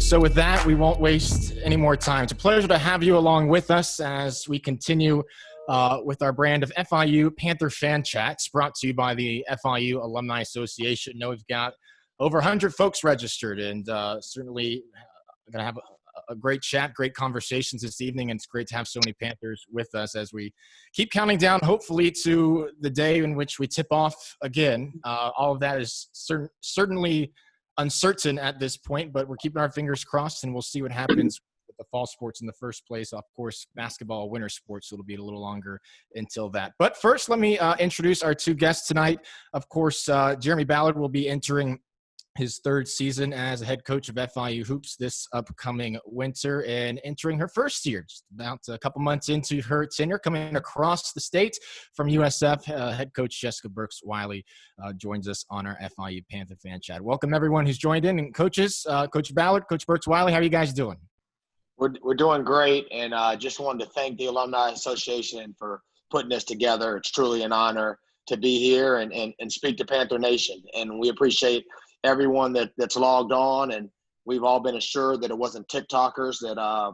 So with that, we won't waste any more time. It's a pleasure to have you along with us as we continue with our brand of FIU Panther Fan Chats, brought to you by the FIU Alumni Association. I know we've got over 100 folks registered, and certainly going to have a great chat, great conversations this evening, and it's great to have so many Panthers with us as we keep counting down, hopefully, to the day in which we tip off again. All of that is certainly uncertain at this point, but we're keeping our fingers crossed, and we'll see what happens with the fall sports in the first place. Of course, basketball, winter sports, so it'll be a little longer until that. But first, let me introduce our two guests tonight. Of course, Jeremy Ballard will be entering his third season as a head coach of FIU Hoops this upcoming winter, and entering her first year, just about a couple months into her tenure, coming across the state from USF. Head coach Jesyka Burks-Wiley joins us on our FIU Panther Fan Chat. Welcome everyone who's joined in, and coaches, Coach Ballard, Coach Burks-Wiley, how are you guys doing? We're doing great, and just wanted to thank the Alumni Association for putting this together. It's truly an honor to be here and speak to Panther Nation, and we appreciate everyone that's logged on, and we've all been assured that it wasn't TikTokers that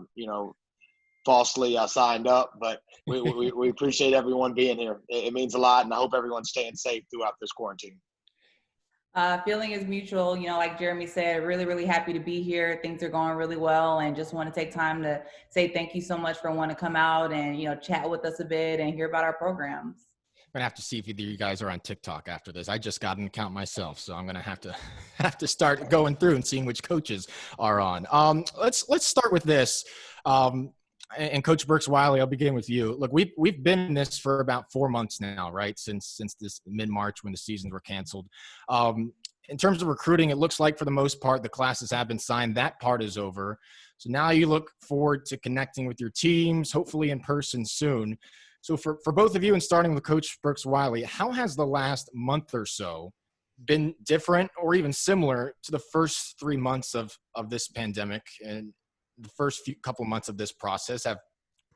falsely signed up, but we appreciate everyone being here. It means a lot, and I hope everyone's staying safe throughout this quarantine. Feeling is mutual. Like Jeremy said, really, really happy to be here. Things are going really well, and just want to take time to say thank you so much for wanting to come out and chat with us a bit and hear about our programs. I'm gonna have to see if either of you guys are on TikTok after this. I just got an account myself, so I'm gonna have to start going through and seeing which coaches are on. Let's start with this. And Coach Burks-Wiley, I'll begin with you. Look, we've been in this for about 4 months now, right? Since this mid-March when the seasons were canceled. In terms of recruiting, it looks like for the most part the classes have been signed. That part is over. So now you look forward to connecting with your teams, hopefully in person soon. So for both of you, and starting with Coach Burks-Wiley, how has the last month or so been different or even similar to the first 3 months of this pandemic and the first couple months of this process? Have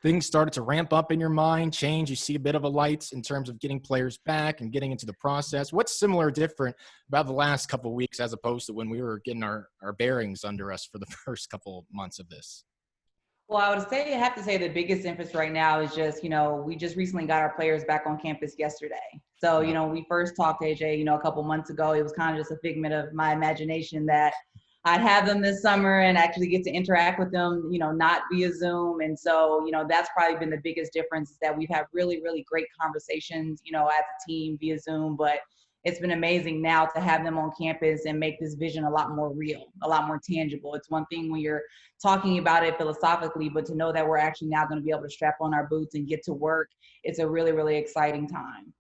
things started to ramp up in your mind, change? You see a bit of a light in terms of getting players back and getting into the process. What's similar or different about the last couple of weeks as opposed to when we were getting our bearings under us for the first couple months of this? Well, I have to say the biggest difference right now is just, we just recently got our players back on campus yesterday. So, we first talked to AJ, a couple months ago. It was kind of just a figment of my imagination that I'd have them this summer and actually get to interact with them, not via Zoom. And so, that's probably been the biggest difference, is that we've had really, really great conversations, as a team via Zoom. But it's been amazing now to have them on campus and make this vision a lot more real, a lot more tangible. It's one thing when you're talking about it philosophically, but to know that we're actually now going to be able to strap on our boots and get to work, it's a really, really exciting time.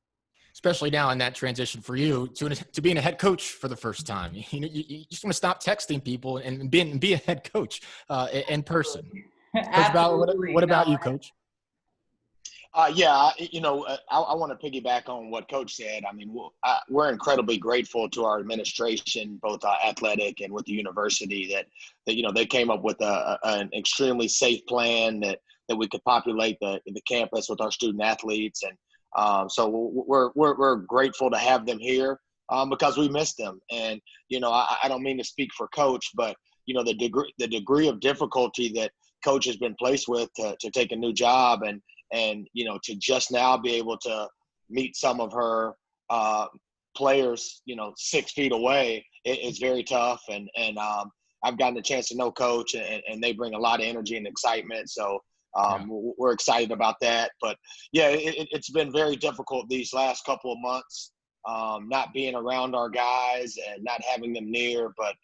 Especially now in that transition for you to being a head coach for the first time. You just want to stop texting people and be a head coach in person. Coach Ballard, what about you, Coach? I want to piggyback on what Coach said. I mean, we're incredibly grateful to our administration, both athletic and with the university, that they came up with an extremely safe plan that we could populate the campus with our student athletes, and so we're grateful to have them here because we miss them. And I don't mean to speak for Coach, but the degree of difficulty that Coach has been placed with to take a new job and to just now be able to meet some of her players 6 feet away, it's very tough. And I've gotten a chance to know Coach, and they bring a lot of energy and excitement. So we're excited about that. But yeah, it's been very difficult these last couple of months, not being around our guys and not having them near, but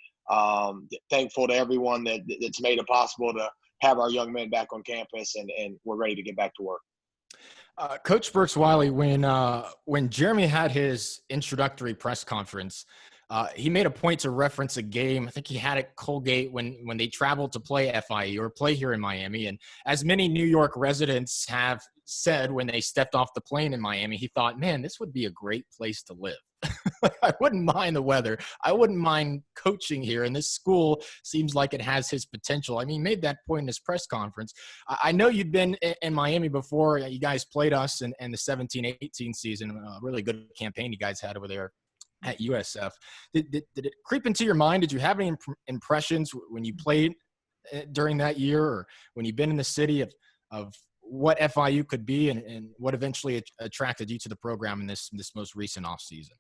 thankful to everyone that's made it possible to have our young men back on campus, and we're ready to get back to work. Coach Burks-Wiley, when Jeremy had his introductory press conference, he made a point to reference a game. I think he had at Colgate when they traveled to play FIU or play here in Miami. And as many New York residents have said when they stepped off the plane in Miami, he thought, man, this would be a great place to live. I wouldn't mind the weather. I wouldn't mind coaching here. And this school seems like it has his potential. I mean, he made that point in his press conference. I know you'd been in Miami before. You guys played us in the 17-18 season. A really good campaign you guys had over there at USF. Did it creep into your mind? Did you have any impressions when you played during that year, or when you've been in the city, of what FIU could be and what eventually attracted you to the program in this most recent offseason?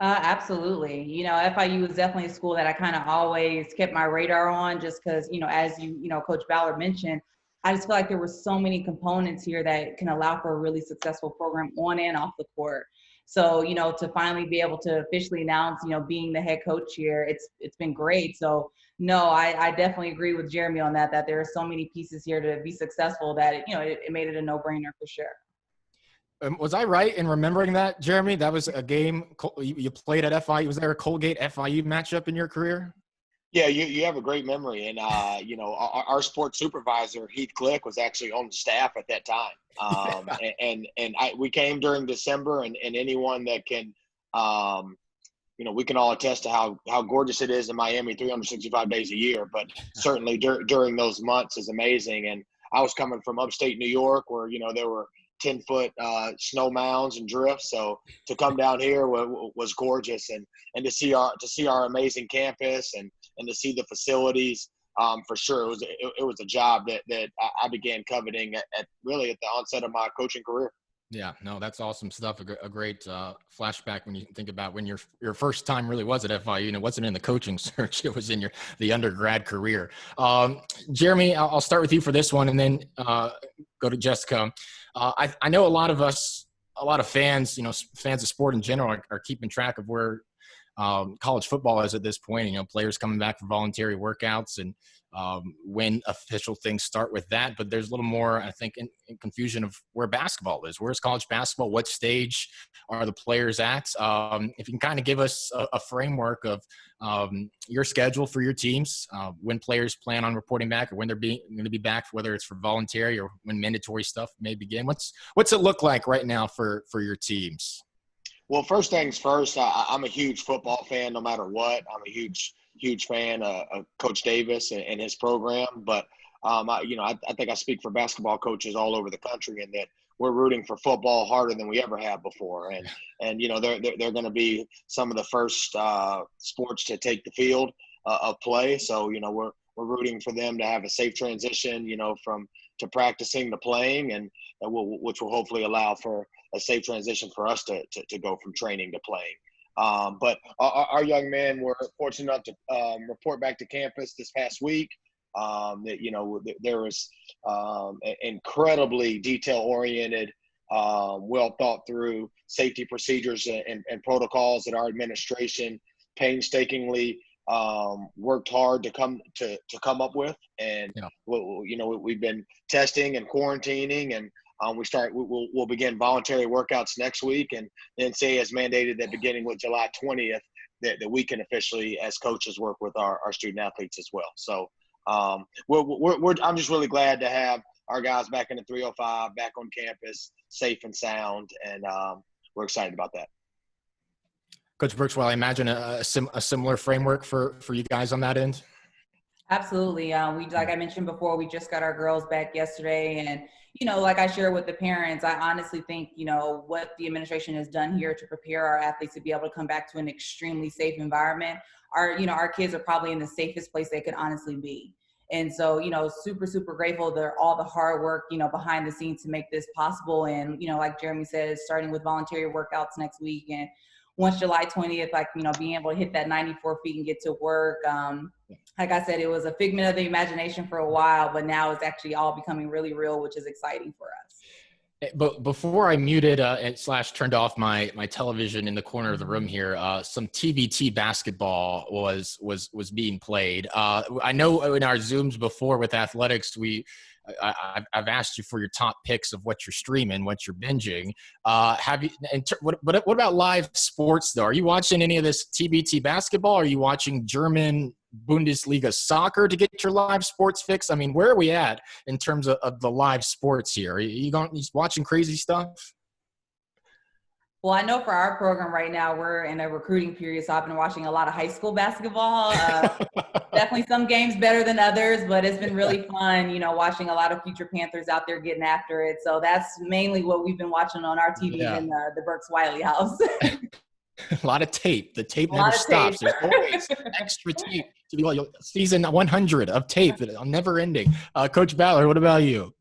Absolutely. FIU was definitely a school that I kind of always kept my radar on, just because, as Coach Ballard mentioned, I just feel like there were so many components here that can allow for a really successful program on and off the court. So, to finally be able to officially announce, being the head coach here, it's been great. So, no, I definitely agree with Jeremy on that there are so many pieces here to be successful that, it made it a no-brainer for sure. Was I right in remembering that, Jeremy? That was a game you played at FIU. Was there a Colgate FIU matchup in your career? Yeah, you have a great memory. And, our sports supervisor, Heath Glick, was actually on the staff at that time. We came during December, and anyone that can, we can all attest to how gorgeous it is in Miami 365 days a year. But certainly during those months is amazing. And I was coming from upstate New York where, there were 10-foot snow mounds and drifts. So to come down here was gorgeous, and to see our amazing campus and to see the facilities, for sure it was a job that I began coveting at the onset of my coaching career. Yeah, no, that's awesome stuff. A great flashback when you think about when your first time really was at FIU, and it wasn't in the coaching search; it was in the undergrad career. Jeremy, I'll start with you for this one, and then go to Jesyka. I know a lot of fans, fans of sport in general, are keeping track of where college football is at this point. Players coming back for voluntary workouts and when official things start with that. But there's a little more, I think, in confusion of where basketball is. Where's college basketball? What stage are the players at? If you can kind of give us a framework of your schedule for your teams, when players plan on reporting back or when they're going to be back, whether it's for voluntary or when mandatory stuff may begin. What's it look like right now for your teams? Well, first things first, I'm a huge football fan no matter what. I'm a huge fan of Coach Davis and his program. But, I think I speak for basketball coaches all over the country in that we're rooting for football harder than we ever have before. And they're going to be some of the first sports to take the field of play. So, we're rooting for them to have a safe transition, from to practicing to playing, and which will hopefully allow for a safe transition for us to go from training to playing. But our young men were fortunate enough to report back to campus this past week. That there was incredibly detail-oriented, well thought through safety procedures and protocols that our administration painstakingly worked hard to come up with. And we've been testing and quarantining, and we'll begin voluntary workouts next week, and then say as mandated that beginning with July 20th that we can officially as coaches work with our student athletes as well. So I'm just really glad to have our guys back in the 305, back on campus, safe and sound, and we're excited about that. Coach Burks-Wiley, I imagine a similar framework for you guys on that end? Absolutely. Like I mentioned before, we just got our girls back yesterday, and like I share with the parents, I honestly think, what the administration has done here to prepare our athletes to be able to come back to an extremely safe environment. Our kids are probably in the safest place they could honestly be. And so, super, super grateful for all the hard work, behind the scenes to make this possible. And, like Jeremy says, starting with voluntary workouts next week. And once July 20th, being able to hit that 94 feet and get to work. Like I said, it was a figment of the imagination for a while, but now it's actually all becoming really real, which is exciting for us. But before I muted / turned off my television in the corner of the room here, some TBT basketball was being played. I know in our Zooms before with athletics, I've asked you for your top picks of what you're streaming, what you're binging. What about live sports though? Are you watching any of this TBT basketball? Are you watching German Bundesliga soccer to get your live sports fix? I mean, where are we at in terms of the live sports here? Are you watching crazy stuff? Well, I know for our program right now, we're in a recruiting period, so I've been watching a lot of high school basketball. Definitely some games better than others, but it's been really fun, watching a lot of future Panthers out there getting after it. So that's mainly what we've been watching on our TV in the Burks-Wiley house. A lot of tape. The tape never stops. There's always extra tape season 100 of tape, never ending. Coach Ballard, what about you?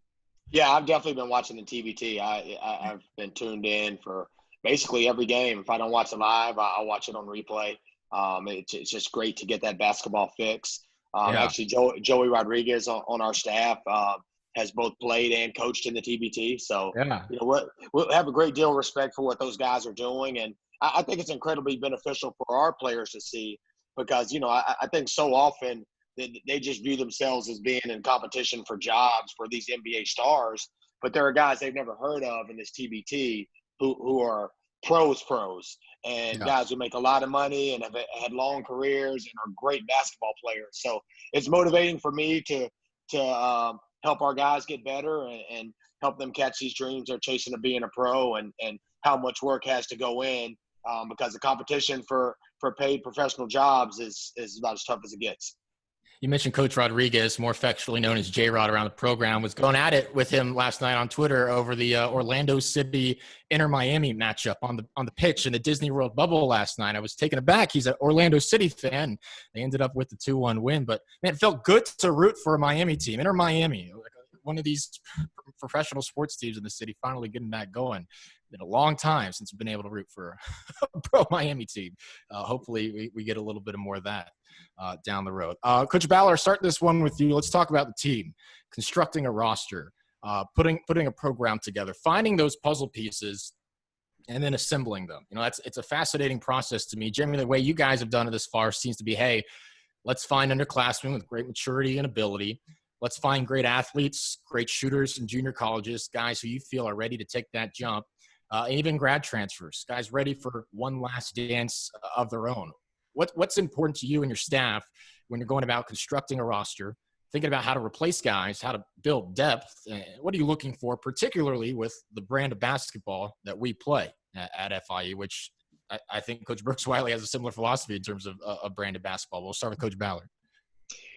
Yeah, I've definitely been watching the TBT. I've been tuned in for basically every game. If I don't watch it live, I'll watch it on replay. It's just great to get that basketball fix. Actually, Joey Rodriguez on our staff has both played and coached in the TBT. So, we'll have a great deal of respect for what those guys are doing. And I think it's incredibly beneficial for our players to see because, I think so often they just view themselves as being in competition for jobs for these NBA stars. But there are guys they've never heard of in this TBT who are pros and guys who make a lot of money and have had long careers and are great basketball players. So it's motivating for me to help our guys get better and help them catch these dreams they're chasing of being a pro and how much work has to go in because the competition for paid professional jobs is about as tough as it gets. You mentioned Coach Rodriguez, more affectionately known as J-Rod around the program, was going at it with him last night on Twitter over the Orlando City Inter Miami matchup on the pitch in the Disney World bubble last night. I was taken aback. He's an Orlando City fan. They ended up with the 2-1 win, but man, it felt good to root for a Miami team. Inter Miami, one of these professional sports teams in the city, finally getting that going. Been a long time since we've been able to root for a pro Miami team. Hopefully we get a little bit more of that down the road. Coach Ballard, start this one with you. Let's talk about the team, constructing a roster, putting a program together, finding those puzzle pieces, and then assembling them. It's a fascinating process to me. Jeremy, the way you guys have done it this far seems to be, hey, let's find underclassmen with great maturity and ability. Let's find great athletes, great shooters in junior colleges, guys who you feel are ready to take that jump. And even grad transfers, guys ready for one last dance of their own. What's important to you and your staff when you're going about constructing a roster, thinking about how to replace guys, how to build depth? What are you looking for, particularly with the brand of basketball that we play at FIU, which I think Coach Burks-Wiley has a similar philosophy in terms of a brand of basketball. We'll start with Coach Ballard.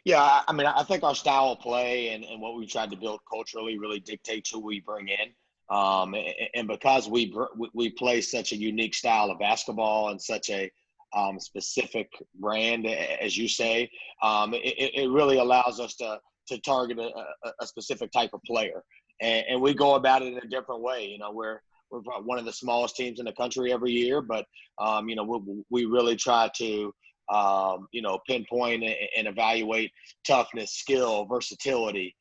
Yeah, I think our style of play and what we've tried to build culturally really dictates who we bring in. And because we play such a unique style of basketball and such a specific brand, as you say, it really allows us to target a specific type of player. And we go about it in a different way. We're one of the smallest teams in the country every year, but, we really try to, pinpoint and evaluate toughness, skill, versatility,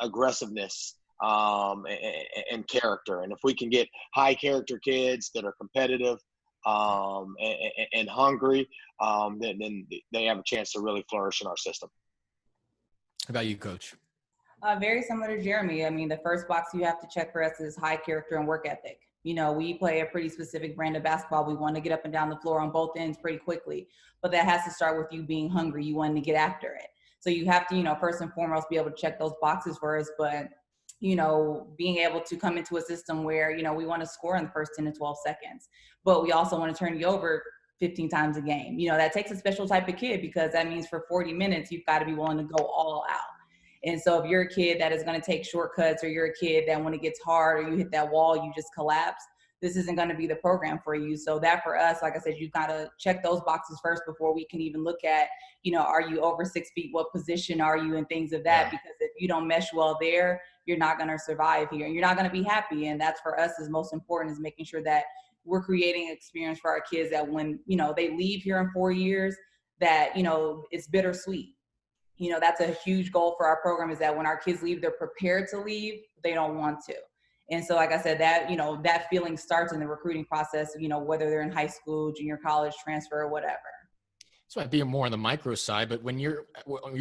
aggressiveness, and character. And if we can get high character kids that are competitive and hungry, then they have a chance to really flourish in our system. How about you, Coach? Very similar to Jeremy. I mean, the first box you have to check for us is high character and work ethic. We play a pretty specific brand of basketball. We want to get up and down the floor on both ends pretty quickly, but that has to start with you being hungry. You want to get after it. So you have to, first and foremost, be able to check those boxes first, but being able to come into a system where, we want to score in the first 10 to 12 seconds, but we also want to turn you over 15 times a game. That takes a special type of kid because that means for 40 minutes, you've got to be willing to go all out. And so if you're a kid that is going to take shortcuts or you're a kid that when it gets hard or you hit that wall, you just collapse, this isn't going to be the program for you. So that for us, like I said, you've got to check those boxes first before we can even look at, are you over 6 feet? What position are you and things of that? Because if you don't mesh well there, you're not going to survive here and you're not going to be happy. And that's for us is most important, is making sure that we're creating an experience for our kids that when, they leave here in 4 years, that, it's bittersweet. That's a huge goal for our program, is that when our kids leave, they're prepared to leave, they don't want to. And so, like I said, that, that feeling starts in the recruiting process, whether they're in high school, junior college, transfer, or whatever. This might be more on the micro side, but when you're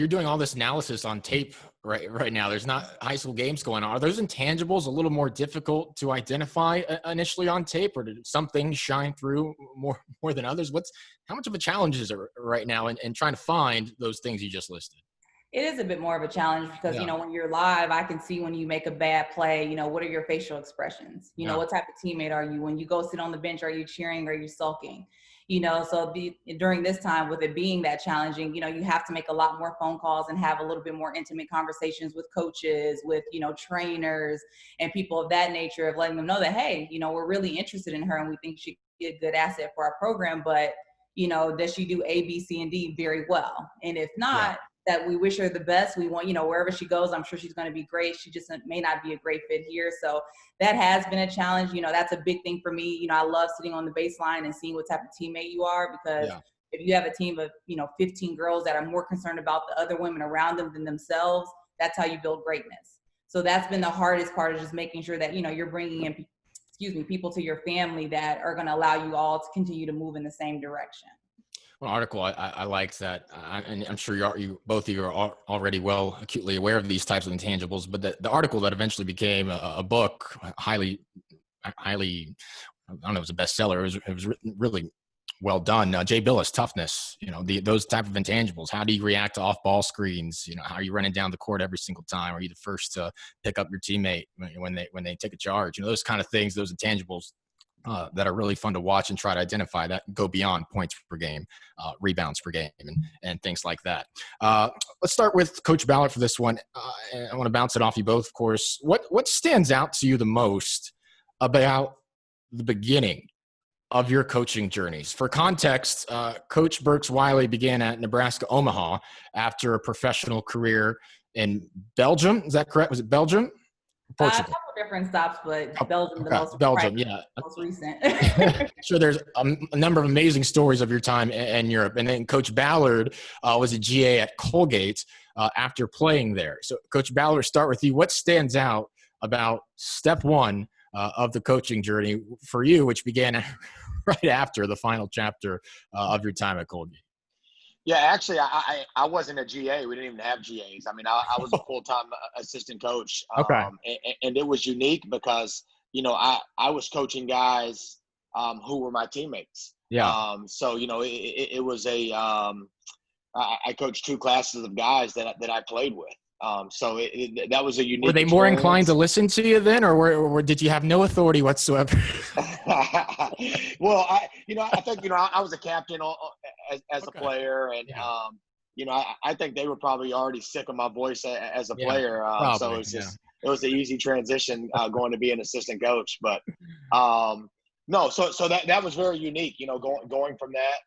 doing all this analysis on tape right now, there's not high school games going on. Are those intangibles a little more difficult to identify initially on tape, or did some things shine through more than others? How much of a challenge is it right now in trying to find those things you just listed? It is a bit more of a challenge because, when you're live, I can see when you make a bad play, what are your facial expressions? What type of teammate are you? When you go sit on the bench, are you cheering or are you sulking? So during this time, with it being that challenging, you have to make a lot more phone calls and have a little bit more intimate conversations with coaches, with, trainers and people of that nature, of letting them know that, hey, we're really interested in her and we think she could be a good asset for our program, but does she do A, B, C, and D very well? And if not, that we wish her the best. We want, wherever she goes, I'm sure she's going to be great. She just may not be a great fit here. So that has been a challenge. That's a big thing for me. I love sitting on the baseline and seeing what type of teammate you are, because if you have a team of, 15 girls that are more concerned about the other women around them than themselves, that's how you build greatness. So that's been the hardest part, is just making sure that, you're bringing in, people to your family that are going to allow you all to continue to move in the same direction. One article I liked that, and I'm sure both of you are already acutely aware of these types of intangibles, but the article that eventually became a book, highly, I don't know, it was a bestseller. It was written really well done. Jay Billis, toughness, those type of intangibles. How do you react to off-ball screens? How are you running down the court every single time? Are you the first to pick up your teammate when they take a charge? Those kind of things, those intangibles that are really fun to watch and try to identify that go beyond points per game, rebounds per game, and things like that. Let's start with Coach Ballard for this one. I want to bounce it off you both, of course. What stands out to you the most about the beginning of your coaching journeys? For context, Coach Burks-Wiley began at Nebraska Omaha after a professional career in Belgium. Is that correct? Was it Belgium? Portugal. A couple different stops, but Belgium, most recent. Sure, there's a number of amazing stories of your time in Europe. And then Coach Ballard was a GA at Colgate after playing there. So, Coach Ballard, start with you. What stands out about step one of the coaching journey for you, which began right after the final chapter of your time at Colgate? Yeah, actually, I wasn't a GA. We didn't even have GAs. I mean, I was a full-time assistant coach. Okay. And it was unique because, I was coaching guys who were my teammates. Yeah. So, it was I coached 2 classes of guys that I played with. So that was a unique. Were they more inclined to listen to you then, or did you have no authority whatsoever? Well, I think, I was a captain as a player, and I think they were probably already sick of my voice as a player. So it was an easy transition going to be an assistant coach. But no, so that was very unique. Going from that.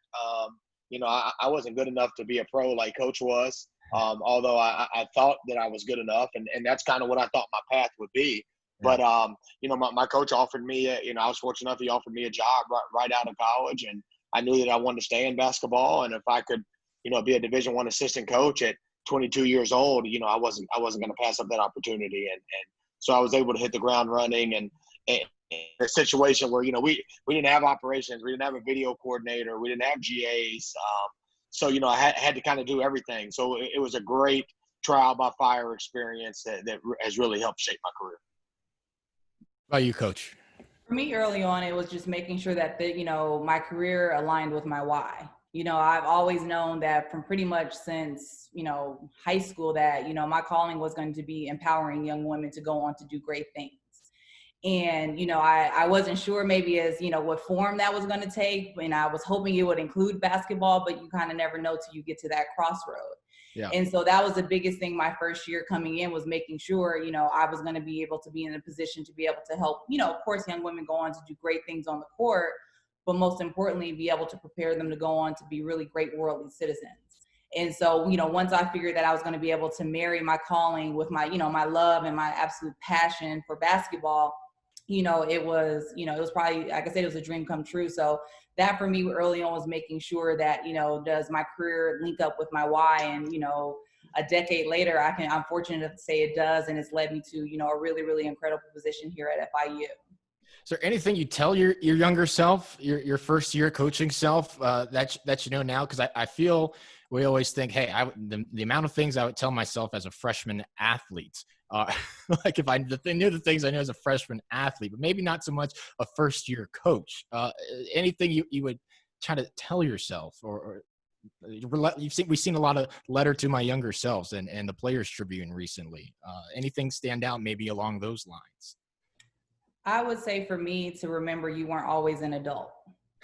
I wasn't good enough to be a pro like Coach was. Although I thought that I was good enough, and that's kind of what I thought my path would be. But, my coach offered me, I was fortunate enough, he offered me a job right out of college, and I knew that I wanted to stay in basketball. And if I could, be a Division I assistant coach at 22 years old, I wasn't going to pass up that opportunity. And so I was able to hit the ground running, and a situation where, we didn't have operations, we didn't have a video coordinator, we didn't have GAs. So, I had to kind of do everything. So it was a great trial by fire experience that has really helped shape my career. How about you, Coach? For me, early on, it was just making sure that my career aligned with my why. I've always known that from pretty much since, high school that, my calling was going to be empowering young women to go on to do great things. And, I wasn't sure maybe as, what form that was going to take. And I was hoping it would include basketball, but you kind of never know till you get to that crossroad. Yeah. And so that was the biggest thing my first year coming in, was making sure, I was going to be able to be in a position to be able to help, of course, young women go on to do great things on the court, but most importantly, be able to prepare them to go on to be really great worldly citizens. And so, once I figured that I was going to be able to marry my calling with my, my love and my absolute passion for basketball, it was probably, like I said, it was a dream come true. So that for me early on was making sure that, does my career link up with my why? And, a decade later, I'm fortunate to say it does. And it's led me to, a really, really incredible position here at FIU. Is there anything you tell your younger self, your first year coaching self, that now? Because I feel we always think, hey, the amount of things I would tell myself as a freshman athlete, like if I knew the things I knew as a freshman athlete, but maybe not so much a first year coach. Anything you would try to tell yourself, or we've seen a lot of letter to my younger selves and the Players Tribune recently. Anything stand out maybe along those lines? I would say for me to remember you weren't always an adult.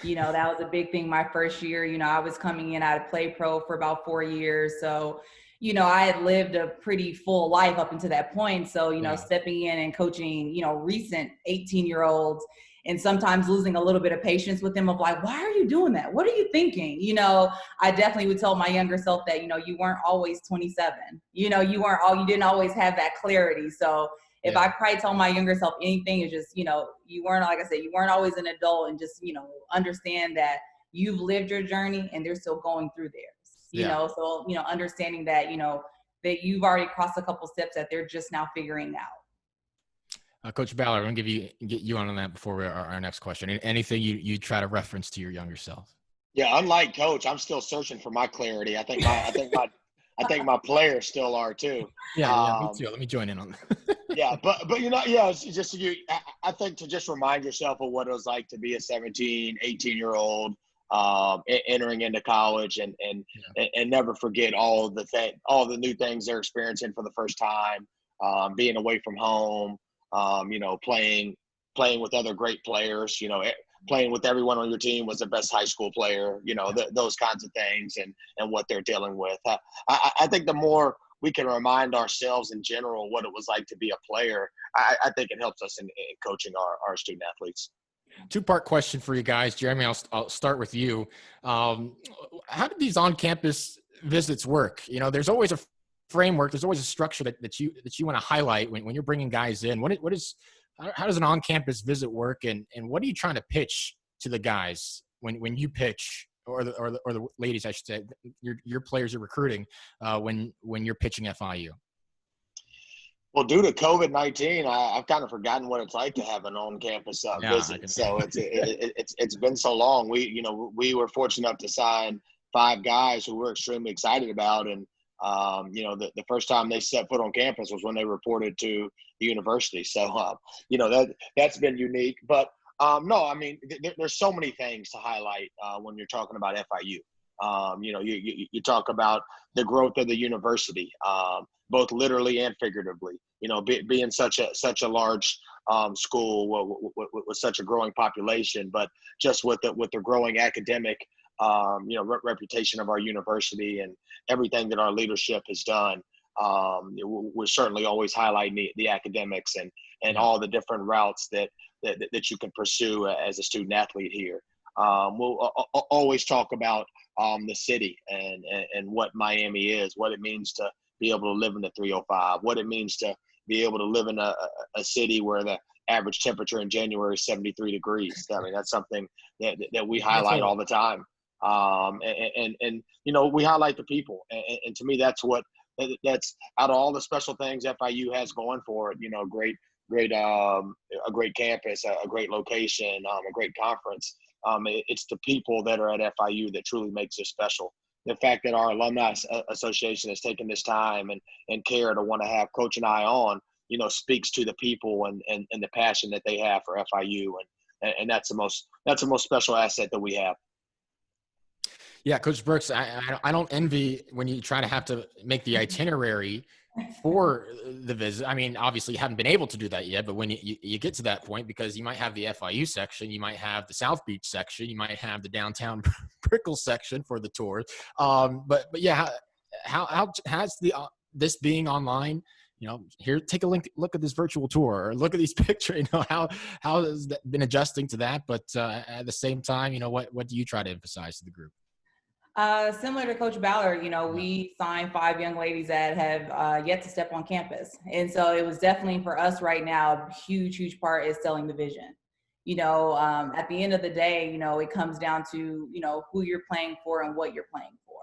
That was a big thing my first year. I was coming in, I had played pro for about 4 years. So, I had lived a pretty full life up until that point. So, stepping in and coaching, recent 18-year-olds and sometimes losing a little bit of patience with them of like, why are you doing that? What are you thinking? You know, I definitely would tell my younger self that, you know, you weren't always 27. You know, you didn't always have that clarity. So if I probably tell my younger self anything, is just, you know, you weren't, like I said, you weren't always an adult, and just, you know, understand that you've lived your journey and they're still going through theirs, you know? So, you know, understanding that, you know, that you've already crossed a couple steps that they're just now figuring out. Coach Ballard, I'm going to get you on that before our next question. Anything you try to reference to your younger self? Yeah, unlike Coach, I'm still searching for my clarity. I think my players still are too. Yeah, me too. Let me join in on that. Yeah, but you know, it's just I think to just remind yourself of what it was like to be a 17, 18-year-old entering into college, and never forget all the new things they're experiencing for the first time, being away from home, you know, playing with other great players, you know, playing with everyone on your team was the best high school player, you know, those kinds of things, and what they're dealing with. I think the more we can remind ourselves in general what it was like to be a player, I think it helps us in coaching our student athletes. Two-part question for you guys. Jeremy, I'll start with you. How do these on-campus visits work? You know, there's always a framework. There's always a structure that you want to highlight when you're bringing guys in. How does an on-campus visit work, and what are you trying to pitch to the guys when you pitch, or the ladies, I should say, your players are recruiting when you're pitching FIU? Well, due to COVID-19, I've kind of forgotten what it's like to have an on-campus visit. So it's been so long. We were fortunate enough to sign 5 guys who we're extremely excited about, and you know, the first time they set foot on campus was when they reported to the university. So you know, that's been unique. But no, I mean, there's so many things to highlight when you're talking about FIU. You know, you talk about the growth of the university, both literally and figuratively. You know, being such a large school with such a growing population, but just with the growing academic, you know, reputation of our university and everything that our leadership has done. We're certainly always highlighting the academics and all the different routes that you can pursue as a student athlete here. We'll always talk about the city and what Miami is, what it means to be able to live in the 305, what it means to be able to live in a city where the average temperature in January is 73 degrees. I mean, that's something that we highlight all the time. And you know, we highlight the people, and to me, that's out of all the special things FIU has going for it. You know, a great campus, a great location, a great conference. It's the people that are at FIU that truly makes it special. The fact that our Alumni Association has taken this time and care to want to have Coach and I on, you know, speaks to the people and the passion that they have for FIU, and that's the most special asset that we have. Yeah, Coach Burks, I don't envy when you try to have to make the itinerary for the visit. I mean, obviously you haven't been able to do that yet, but when you get to that point, because you might have the FIU section, you might have the South Beach section, you might have the downtown Brickell section for the tour. But yeah, how has this being online, you know, here, take a look at this virtual tour, or look at these pictures, you know, how has that been adjusting to that? But at the same time, you know, what do you try to emphasize to the group? Similar to Coach Ballard, you know, we signed 5 young ladies that have yet to step on campus. And so it was definitely for us right now, a huge part is selling the vision. You know, at the end of the day, you know, it comes down to, you know, who you're playing for and what you're playing for.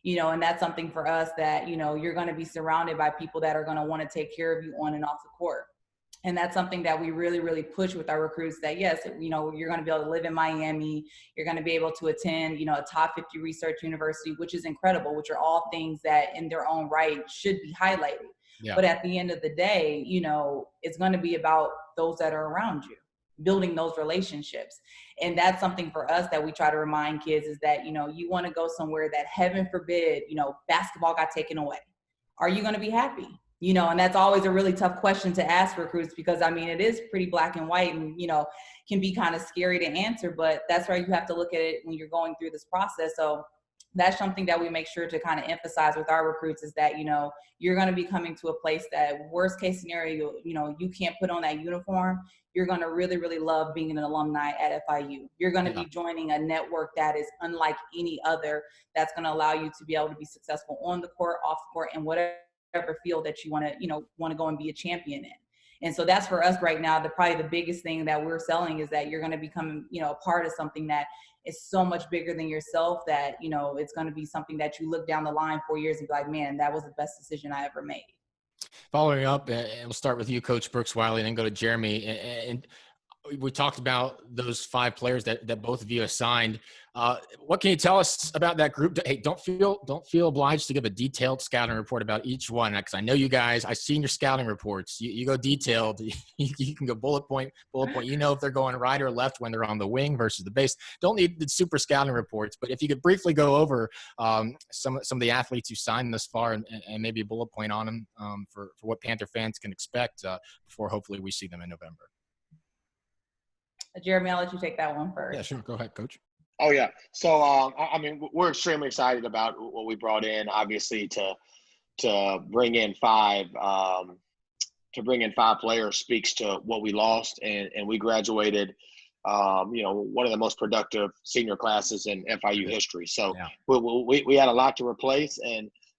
You know, and that's something for us that, you know, you're going to be surrounded by people that are going to want to take care of you on and off the court. And that's something that we really push with our recruits, that yes, you know, you're going to be able to live in Miami. You're going to be able to attend, you know, a top 50 research university, which is incredible, which are all things that in their own right should be highlighted. Yeah. But at the end of the day, you know, it's going to be about those that are around you, building those relationships. And that's something for us that we try to remind kids, is that, you know, you want to go somewhere that, heaven forbid, you know, basketball got taken away. Are you going to be happy? You know, and that's always a really tough question to ask recruits, because, I mean, it is pretty black and white and, you know, can be kind of scary to answer, but that's where you have to look at it when you're going through this process. So that's something that we make sure to kind of emphasize with our recruits is that, you know, you're going to be coming to a place that worst case scenario, you know, you can't put on that uniform. You're going to really, really love being an alumni at FIU. You're going to be joining a network that is unlike any other, that's going to allow you to be able to be successful on the court, off the court, and whatever field that you want to, you know, want to go and be a champion in. And so that's for us right now. Probably the biggest thing that we're selling is that you're going to become, you know, a part of something that is so much bigger than yourself that, you know, it's going to be something that you look down the line 4 years and be like, man, that was the best decision I ever made. Following up, and we'll start with you, Coach Burks-Wiley, and then go to Jeremy. And we talked about those 5 players that both of you assigned. What can you tell us about that group? Hey, don't feel obliged to give a detailed scouting report about each one, because I know you guys. I've seen your scouting reports. You go detailed. You can go bullet point. You know if they're going right or left when they're on the wing versus the base. Don't need the super scouting reports, but if you could briefly go over some of the athletes you signed thus far, and maybe a bullet point on them for what Panther fans can expect before hopefully we see them in November. Jeremy, I'll let you take that one first. Yeah, sure. Go ahead, Coach. Oh, yeah. So, I mean, we're extremely excited about what we brought in, obviously, to bring in 5 players speaks to what we lost. And we graduated, you know, one of the most productive senior classes in FIU history. So we had a lot to replace.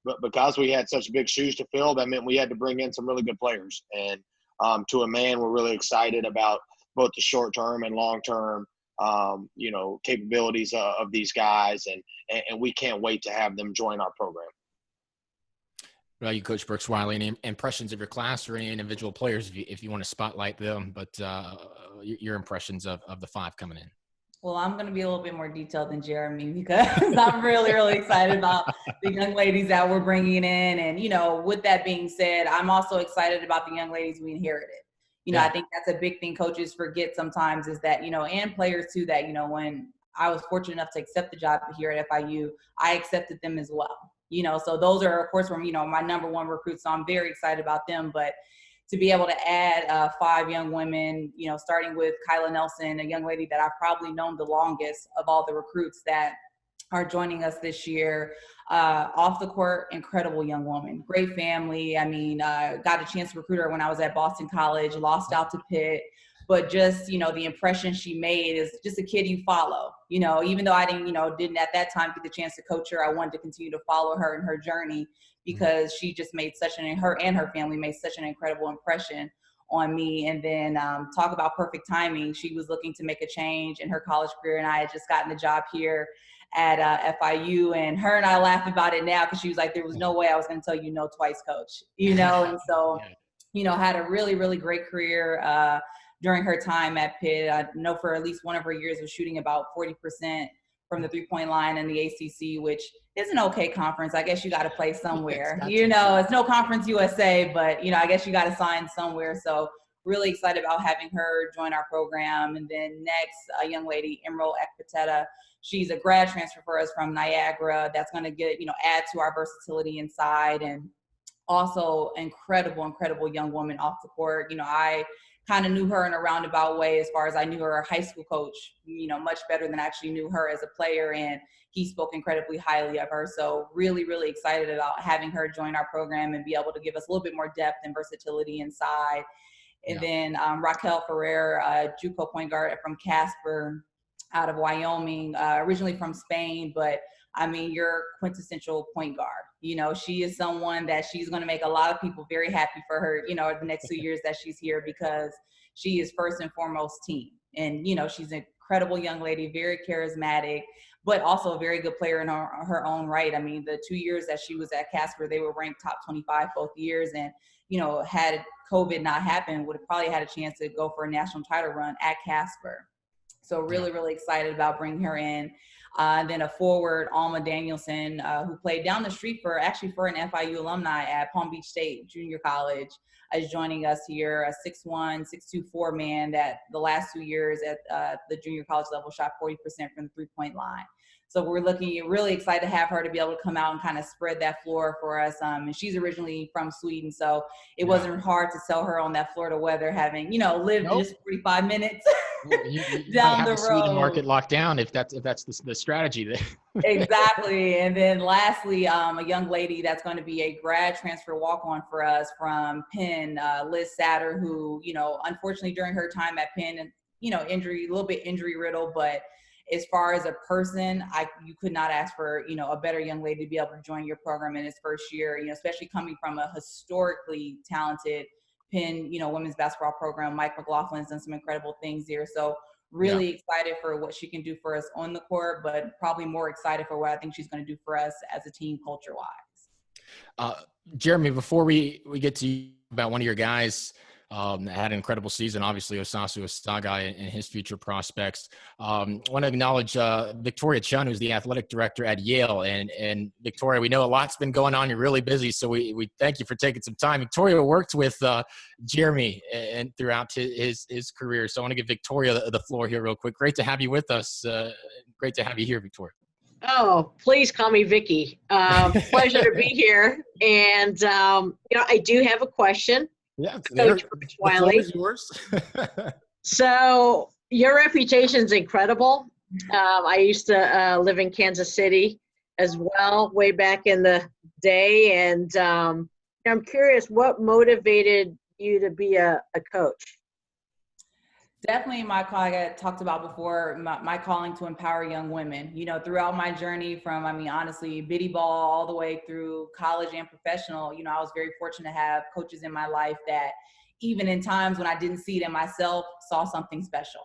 But because we had such big shoes to fill, that meant we had to bring in some really good players. And to a man, we're really excited about both the short-term and long-term, you know, capabilities of these guys, and we can't wait to have them join our program. Well, you, Coach Burks-Wiley, any impressions of your class or any individual players, if you want to spotlight them, but your impressions of the 5 coming in. Well, I'm going to be a little bit more detailed than Jeremy because I'm really, really excited about the young ladies that we're bringing in. And, you know, with that being said, I'm also excited about the young ladies we inherited. You know, I think that's a big thing coaches forget sometimes is that, you know, and players too, that, you know, when I was fortunate enough to accept the job here at FIU, I accepted them as well. You know, so those are, of course, from, you know, my number 1 recruits. So I'm very excited about them. But to be able to add 5 young women, you know, starting with Kyla Nelson, a young lady that I've probably known the longest of all the recruits that are joining us this year. Off the court, incredible young woman, great family. I mean, got a chance to recruit her when I was at Boston College, lost out to Pitt, but just, you know, the impression she made is just a kid you follow, you know, even though I didn't at that time get the chance to coach her, I wanted to continue to follow her in her journey because she just made her and her family made such an incredible impression on me. And then talk about perfect timing. She was looking to make a change in her college career, and I had just gotten the job here at FIU, and her and I laugh about it now because she was like, there was no way I was going to tell you no twice, coach, you know. And so, you know, had a really, really great career during her time at Pitt. I know for at least one of her years was shooting about 40% from the 3-point line in the ACC, which is an okay conference. I guess you got to play somewhere. You know, it's no Conference USA, but, you know, I guess you got to sign somewhere. So really excited about having her join our program. And then next, a young lady, Emerald Ekpateta. She's a grad transfer for us from Niagara. That's going to get, you know, add to our versatility inside, and also incredible young woman off the court. You know, I kind of knew her in a roundabout way as far as I knew her high school coach, you know, much better than I actually knew her as a player. And he spoke incredibly highly of her. So really, really excited about having her join our program and be able to give us a little bit more depth and versatility inside. And then Raquel Ferrer, JUCO point guard from Casper, out of Wyoming, originally from Spain, but I mean, your quintessential point guard. You know, she is someone that she's going to make a lot of people very happy for her, you know, the next 2 years that she's here, because she is first and foremost team. And, you know, she's an incredible young lady, very charismatic, but also a very good player in her own right. I mean, the 2 years that she was at Casper, they were ranked top 25 both years. And, you know, had COVID not happened, would have probably had a chance to go for a national title run at Casper. So really, really excited about bringing her in. Then a forward, Alma Danielson, who played down the street for an FIU alumni at Palm Beach State Junior College, is joining us here, a 6'1", 6'2", 4-man that the last 2 years at the junior college level shot 40% from the 3-point line. So we're really excited to have her to be able to come out and kind of spread that floor for us. And she's originally from Sweden, so it wasn't hard to sell her on that Florida weather, having, you know, lived just 45 minutes Well, you might down have the the Sweden market road. locked down if that's the strategy there. Exactly. And then lastly, a young lady that's going to be a grad transfer walk-on for us from Penn, Liz Satter, who, unfortunately during her time at Penn, and, a little bit injury riddled, but as far as a person, you could not ask for, a better young lady to be able to join your program in his first year, especially coming from a historically talented Penn, women's basketball program. Mike McLaughlin's done some incredible things there. So really excited for what she can do for us on the court, but probably more excited for what I think she's going to do for us as a team culture-wise. Jeremy, before we get to you about one of your guys had an incredible season, obviously Osasu Osagai and his future prospects. Want to acknowledge Victoria Chun, who's the athletic director at Yale. And Victoria, we know a lot's been going on. You're really busy, so we thank you for taking some time. Victoria worked with Jeremy and throughout his career. So I want to give Victoria the floor here real quick. Great to have you with us. Great to have you here, Victoria. Oh, please call me Vicky. Pleasure to be here. And, I do have a question. Yeah, Coach Burks-Wiley. The floor is yours. So your reputation's incredible. I used to live in Kansas City as well, way back in the day. And I'm curious, what motivated you to be a coach? Definitely like I talked about before, my calling to empower young women. Throughout my journey from, honestly, bitty ball all the way through college and professional, I was very fortunate to have coaches in my life that even in times when I didn't see it in myself, saw something special.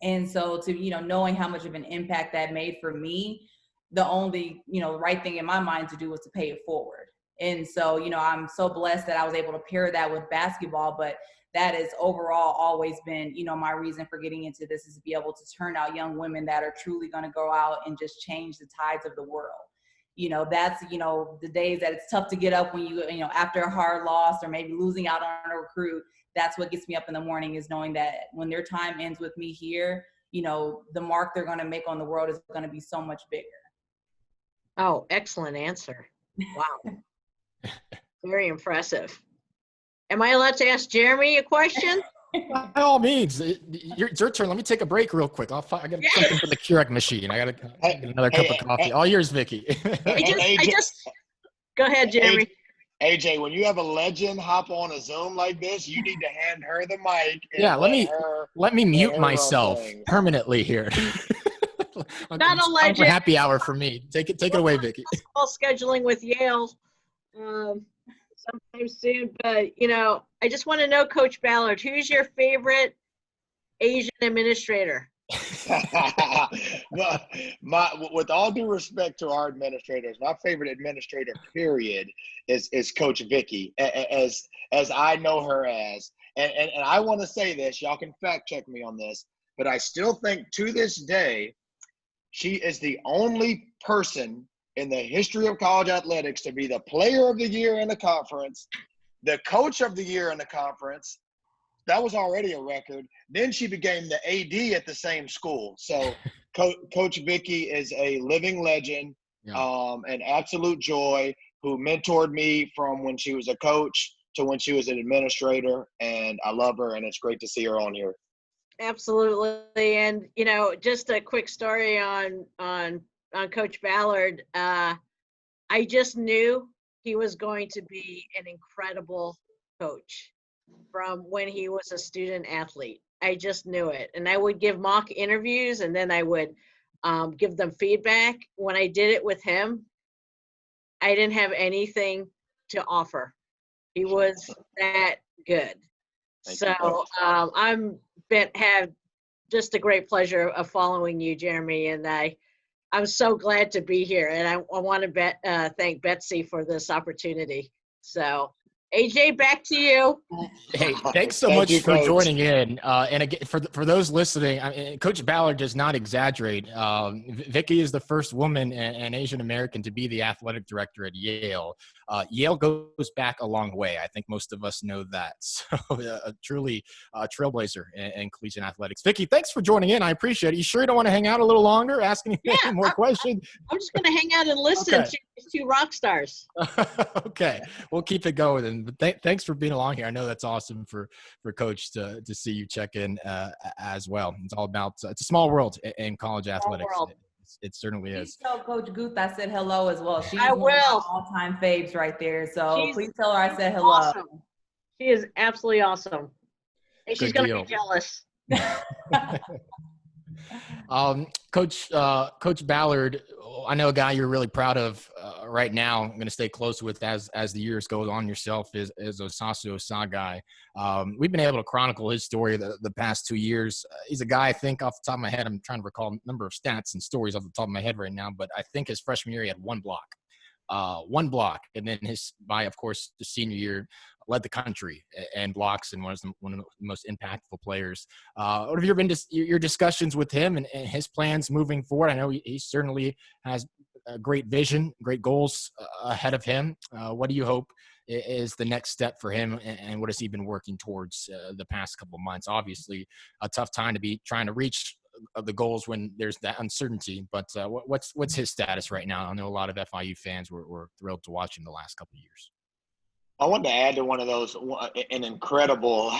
And so to, knowing how much of an impact that made for me, the only, right thing in my mind to do was to pay it forward. And so, I'm so blessed that I was able to pair that with basketball, but that has overall always been, my reason for getting into this is to be able to turn out young women that are truly going to go out and just change the tides of the world. That's, the days that it's tough to get up when after a hard loss or maybe losing out on a recruit. That's what gets me up in the morning, is knowing that when their time ends with me here, the mark they're going to make on the world is going to be so much bigger. Oh, excellent answer. Wow. Very impressive. Am I allowed to ask Jeremy a question? By all means, it's your turn. Let me take a break real quick. I got something for the Keurig machine. I got to get another cup of coffee. All yours, Vicky. I just go ahead, Jeremy. AJ, when you have a legend hop on a Zoom like this, you need to hand her the mic. Yeah, let me mute myself permanently here. Not a legend. Happy hour for me. Take it away, Vicky. Scheduling with Yale. Sometime soon, but I just want to know, Coach Ballard, who's your favorite Asian administrator? With all due respect to our administrators, my favorite administrator, period, is Coach Vicky, as I know her as. And I want to say this, y'all can fact check me on this, but I still think to this day, she is the only person in the history of college athletics to be the player of the year in the conference, the coach of the year in the conference. That was already a record. Then she became the AD at the same school. So Coach Vicky is a living legend, an absolute joy, who mentored me from when she was a coach to when she was an administrator. And I love her, and it's great to see her on here. Absolutely. And, just a quick story on Coach Ballard. I just knew he was going to be an incredible coach from when he was a student athlete. I just knew it. And I would give mock interviews, and then I would give them feedback. When I did it with him, I didn't have anything to offer. He was that good. Have just a great pleasure of following you, Jeremy, and I'm so glad to be here, and I want to thank Betsy for this opportunity. So, AJ, back to you. Hey, thanks so much for joining in. And again, for those listening, Coach Ballard does not exaggerate. Vicky is the first woman and Asian American to be the athletic director at Yale. Yale goes back a long way. I think most of us know that. So truly a trailblazer in collegiate athletics. Vicky, thanks for joining in. I appreciate it. You sure you don't want to hang out a little longer, asking any more questions? I'm just going to hang out and listen to He's two rock stars. Okay, we'll keep it going. And thanks for being along here. I know that's awesome for Coach to see you check in as well. It's all about it's a small world in college athletics. It certainly is. Please tell Coach Guth I said hello as well. She's I one of my will. all-time faves right there. So please tell her I said hello. Awesome. She is absolutely awesome. And she's going to be jealous. Coach Ballard, I know a guy you're really proud of right now. I'm going to stay close with as the years go on yourself is Osasu Osagai. We've been able to chronicle his story the past 2 years. He's a guy, I think off the top of my head, I'm trying to recall a number of stats and stories off the top of my head right now, but I think his freshman year he had one block. And then by of course the senior year led the country and blocks and one of the most impactful players. What have been your discussions with him and his plans moving forward? I know he certainly has a great vision, great goals ahead of him. What do you hope is the next step for him, and what has he been working towards the past couple of months? Obviously a tough time to be trying to reach the goals when there's that uncertainty, but what's his status right now? I know a lot of FIU fans were thrilled to watch him the last couple of years. I wanted to add to one of those, an incredible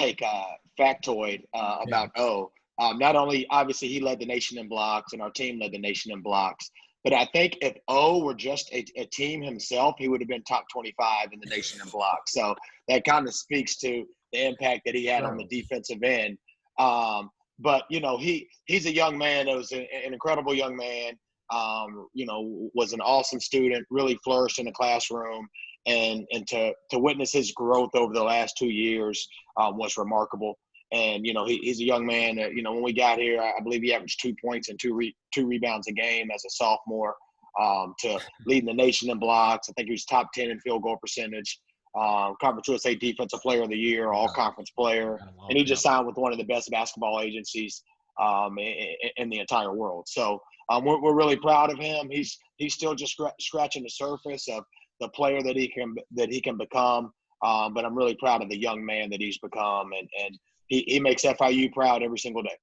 factoid about O. Not only obviously he led the nation in blocks and our team led the nation in blocks, but I think if O were just a team himself, he would have been top 25 in the nation in blocks. So that kind of speaks to the impact that he had on the defensive end. But he's a young man that was an incredible young man. Was an awesome student, really flourished in the classroom. And to witness his growth over the last 2 years was remarkable. And, he's a young man that, when we got here, I believe he averaged 2 points and two rebounds a game as a sophomore, to leading the nation in blocks. I think he was top 10 in field goal percentage, Conference USA Defensive Player of the Year, all-conference player. And he just signed with one of the best basketball agencies in the entire world. So we're really proud of him. He's still just scratching the surface of the player that he can become. But I'm really proud of the young man that he's become, and he makes FIU proud every single day.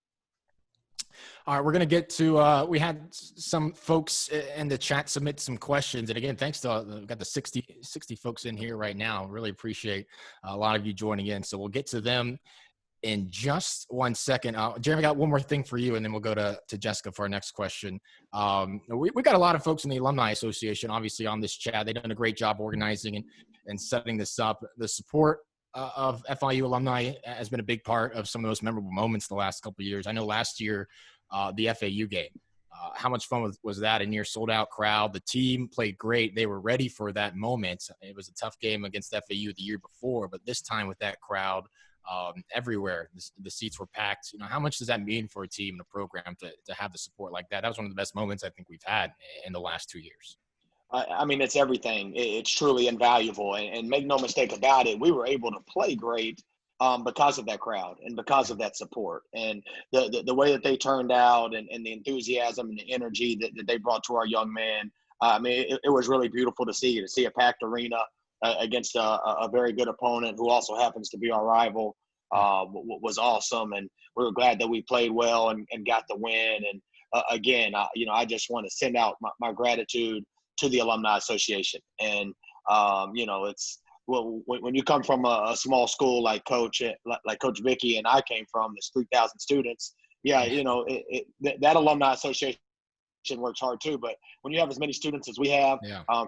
All right, we're going to get to we had some folks in the chat submit some questions. And again, thanks to we've got the 60 folks in here right now. Really appreciate a lot of you joining in. So we'll get to them in just 1 second. Jeremy, got one more thing for you, and then we'll go to Jesyka for our next question. We got a lot of folks in the Alumni Association, obviously, on this chat. They've done a great job organizing and setting this up. The support of FIU alumni has been a big part of some of those memorable moments the last couple of years. I know last year, the FAU game, how much fun was that? A near sold-out crowd. The team played great. They were ready for that moment. It was a tough game against FAU the year before, but this time with that crowd, everywhere the seats were packed. How much does that mean for a team and a program to have the support like that? That was one of the best moments I think we've had in the last 2 years. I mean, it's everything. It's truly invaluable, and make no mistake about it, we were able to play great because of that crowd and because of that support and the way that they turned out and the enthusiasm and the energy that they brought to our young man. I mean, it was really beautiful to see a packed arena against a very good opponent who also happens to be our rival. Was awesome, and we were glad that we played well and got the win. And again, I just want to send out my gratitude to the Alumni Association. And it's when you come from a small school like Coach Vicky and I came from, there's 3,000 students. Yeah, that Alumni Association works hard too. But when you have as many students as we have,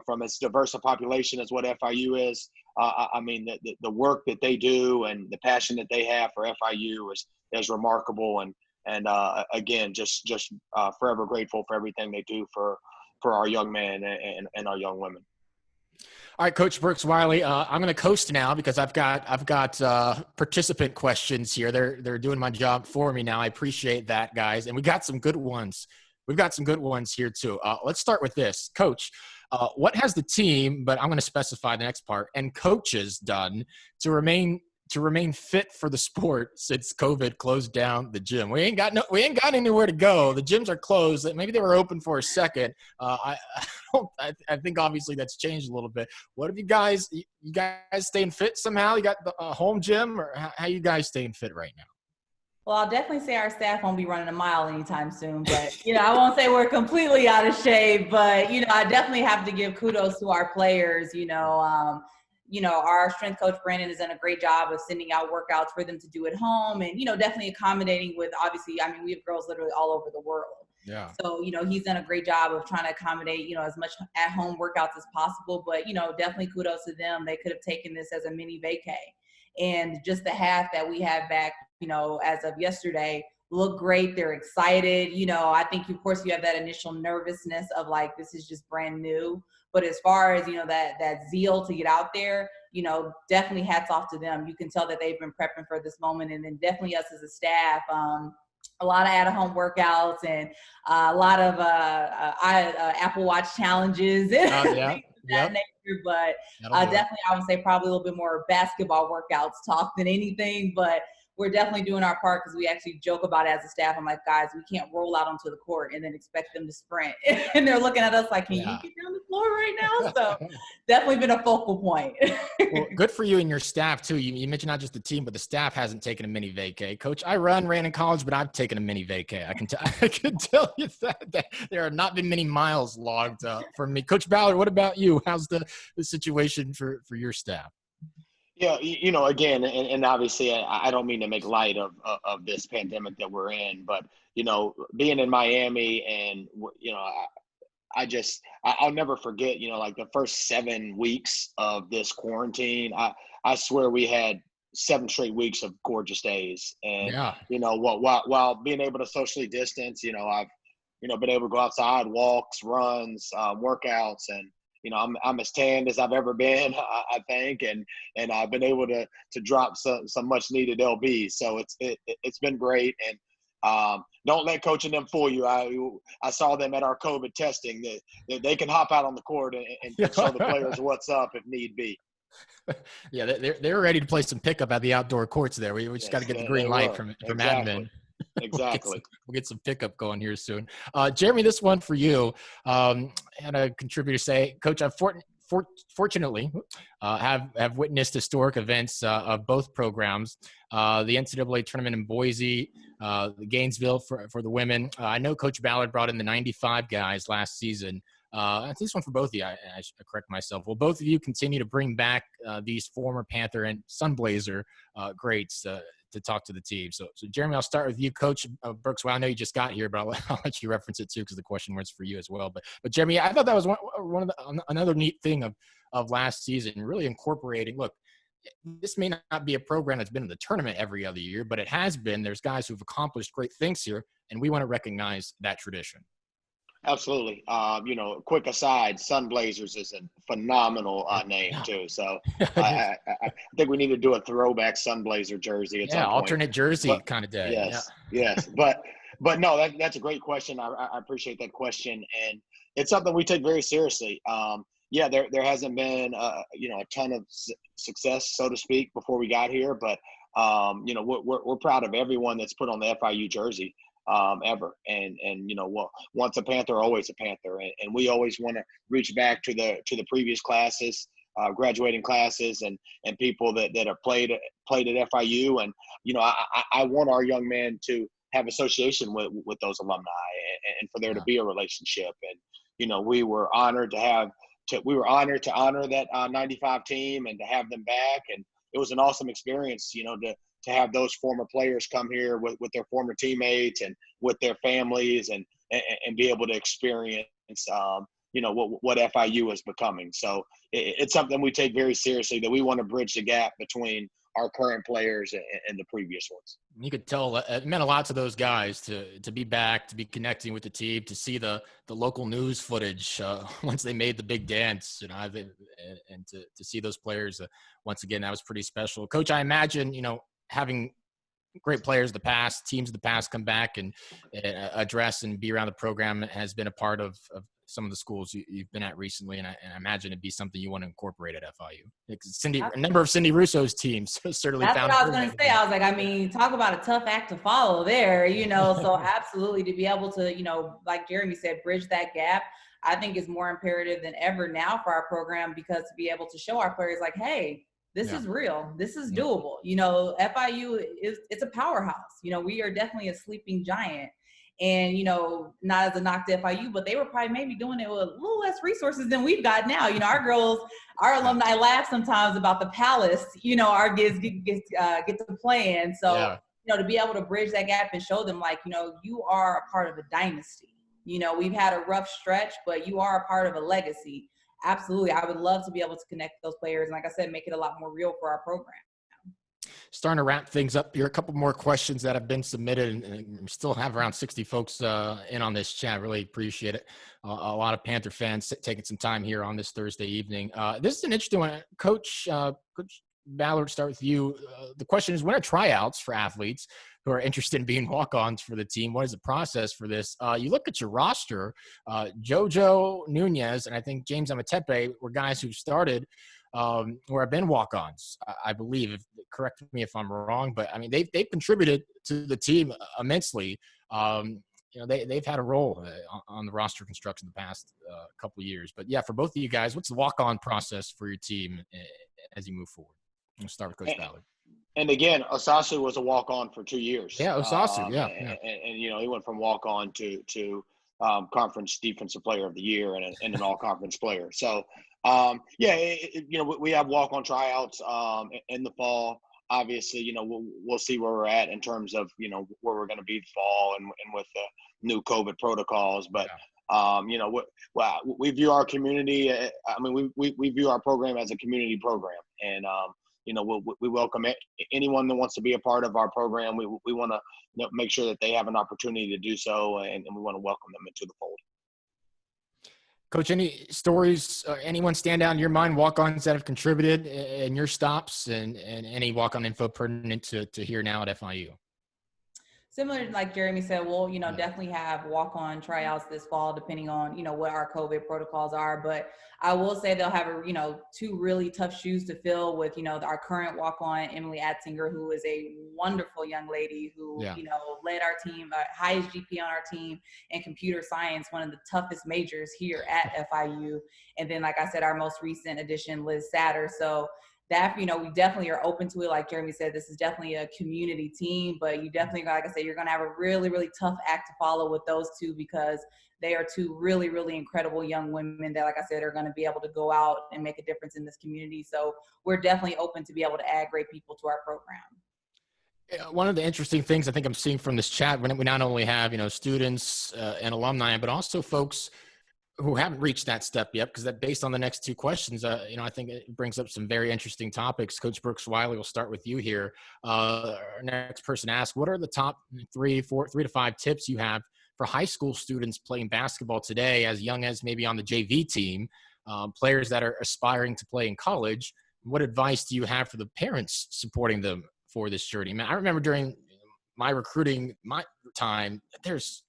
from as diverse a population as what FIU is, I mean, the work that they do and the passion that they have for FIU is remarkable. And again, just forever grateful for everything they do for our young men and our young women. All right, Coach Burks-Wiley, I'm going to coast now because I've got participant questions here. They're doing my job for me now. I appreciate that, guys. And we got some good ones. We've got some good ones here too. Let's start with this. Coach, what has the team, but I'm going to specify the next part, and coaches done to remain fit for the sport since COVID closed down the gym? We ain't got anywhere to go. The gyms are closed. Maybe they were open for a second. I think obviously that's changed a little bit. What have you guys staying fit somehow? You got a home gym, or how you guys staying fit right now? Well, I'll definitely say our staff won't be running a mile anytime soon, but, I won't say we're completely out of shape, but, I definitely have to give kudos to our players. Our strength coach, Brandon, has done a great job of sending out workouts for them to do at home and, definitely accommodating with, obviously, we have girls literally all over the world. Yeah. So, he's done a great job of trying to accommodate, as much at home workouts as possible, but, definitely kudos to them. They could have taken this as a mini vacay. And just the half that we have back, as of yesterday, look great. They're excited. I think, of course, you have that initial nervousness of like, this is just brand new. But as far as, that zeal to get out there, definitely hats off to them. You can tell that they've been prepping for this moment. And then definitely us as a staff, a lot of at-home workouts and a lot of Apple Watch challenges. Yeah. Yep. Nature, but definitely I would say probably a little bit more basketball workouts talk than anything, but we're definitely doing our part because we actually joke about it as a staff. I'm like, guys, we can't roll out onto the court and then expect them to sprint. And they're looking at us like, can you get down the floor right now? So definitely been a focal point. Well, good for you and your staff too. You mentioned not just the team, but the staff hasn't taken a mini vacay. Coach, I ran in college, but I've taken a mini vacay. I can tell you that there have not been many miles logged for me. Coach Ballard, what about you? How's the situation for your staff? Yeah, again, and obviously I don't mean to make light of this pandemic that we're in, but, being in Miami and, I'll never forget, like the first 7 weeks of this quarantine, I swear we had 7 straight weeks of gorgeous days. And, while being able to socially distance, I've, been able to go outside, walks, runs, workouts, and, I'm as tanned as I've ever been, I think, and I've been able to drop some much needed LB. So it's been great, and don't let Coach and them fool you. I saw them at our COVID testing that they can hop out on the court and show the players what's up if need be. Yeah, they're ready to play some pickup at the outdoor courts there. We just got to get the green light from admin. Exactly. We'll get some pickup going here soon. Jeremy, this one for you. Had a contributor say, Coach, I've fortunately have witnessed historic events of both programs. The NCAA tournament in Boise, the Gainesville for the women. I know Coach Ballard brought in the 95 guys last season. I think this one for both of you, I should correct myself. Will both of you continue to bring back these former Panther and Sunblazer greats to talk to the team? So Jeremy, I'll start with you, Coach Burks-Wiley. I know you just got here, but I'll let you reference it too because the question was for you as well. But Jeremy, I thought that was one of another neat thing of last season, really incorporating. Look, this may not be a program that's been in the tournament every other year, but it has been. There's guys who've accomplished great things here, and we want to recognize that tradition. Absolutely. Quick aside, Sunblazers is a phenomenal name too. So I think we need to do a throwback Sunblazer jersey at some point. Alternate jersey kind of day. Yes. But no, that's a great question. I appreciate that question. And it's something we take very seriously. There hasn't been, a ton of success, so to speak, before we got here. But, we're proud of everyone that's put on the FIU jersey. Ever. And once a Panther, always a Panther. And we always want to reach back to the previous classes, graduating classes and people that have played at FIU. And, I want our young men to have association with those alumni and for there to be a relationship. And, we were honored to honor that 95 team and to have them back. And it was an awesome experience, to have those former players come here with their former teammates and with their families and be able to experience, what FIU is becoming. So it's something we take very seriously, that we want to bridge the gap between our current players and the previous ones. You could tell it meant a lot to those guys to be back, to be connecting with the team, to see the local news footage once they made the big dance, and to see those players once again. That was pretty special. Coach, I imagine, having great players of the past, teams of the past come back and address and be around the program has been a part of some of the schools you've been at recently, and I imagine it'd be something you want to incorporate at FIU. A number of Cindy Russo's teams certainly. That's what I was going to say. I was like, talk about a tough act to follow there, so absolutely to be able to, like Jeremy said, bridge that gap, I think is more imperative than ever now for our program, because to be able to show our players like, hey, This is real. This is doable. FIU it's a powerhouse. We are definitely a sleeping giant. And, not as a knock to FIU, but they were probably maybe doing it with a little less resources than we've got now. Our girls, our alumni laugh sometimes about the palace, our kids get to play in. So, to be able to bridge that gap and show them you are a part of a dynasty. We've had a rough stretch, but you are a part of a legacy. Absolutely. I would love to be able to connect those players. And like I said, make it a lot more real for our program. Starting to wrap things up here. A couple more questions that have been submitted, and we still have around 60 folks in on this chat. Really appreciate it. A lot of Panther fans taking some time here on this Thursday evening. This is an interesting one. Coach Ballard, start with you. The question is, when are tryouts for athletes who are interested in being walk-ons for the team? What is the process for this? You look at your roster, Jojo Nunez and I think James Amatepe were guys who started or have been walk-ons, I believe. Correct me if I'm wrong, but I mean, they've contributed to the team immensely. They've had a role on the roster construction the past couple of years. But yeah, for both of you guys, what's the walk-on process for your team as you move forward? We'll start with Coach Ballard. And again, Osasu was a walk-on for 2 years. Yeah, Osasu. And he went from walk-on to conference defensive player of the year and an all-conference player. So, we have walk-on tryouts in the fall. Obviously, we'll see where we're at in terms of, where we're going to be fall and with the new COVID protocols. But, we view our community. We view our program as a community program. And, we welcome anyone that wants to be a part of our program. We want to make sure that they have an opportunity to do so, and we want to welcome them into the fold. Coach, any stories, anyone stand out in your mind, walk-ons that have contributed in your stops, and any walk-on info pertinent to here now at FIU? Similar to like Jeremy said, we'll, definitely have walk-on tryouts this fall, depending on, what our COVID protocols are. But I will say they'll have, two really tough shoes to fill with, our current walk-on, Emily Attinger, who is a wonderful young lady who, led our team, highest GPA on our team in computer science, one of the toughest majors here at FIU. And then, like I said, our most recent addition, Liz Satter. So that, we definitely are open to it. Like Jeremy said, this is definitely a community team, but you definitely, like I said, you're going to have a really, really tough act to follow with those two, because they are two really, really incredible young women that, like I said, are going to be able to go out and make a difference in this community. So we're definitely open to be able to add great people to our program. One of the interesting things I think I'm seeing from this chat, when we not only have, students and alumni, but also folks who haven't reached that step yet, because that based on the next two questions, I think it brings up some very interesting topics. Coach Burks-Wiley, we'll start with you here. Our next person asked, what are the top 3 to 5 tips you have for high school students playing basketball today, as young as maybe on the JV team, players that are aspiring to play in college? What advice do you have for the parents supporting them for this journey? I remember during my recruiting, my time, there's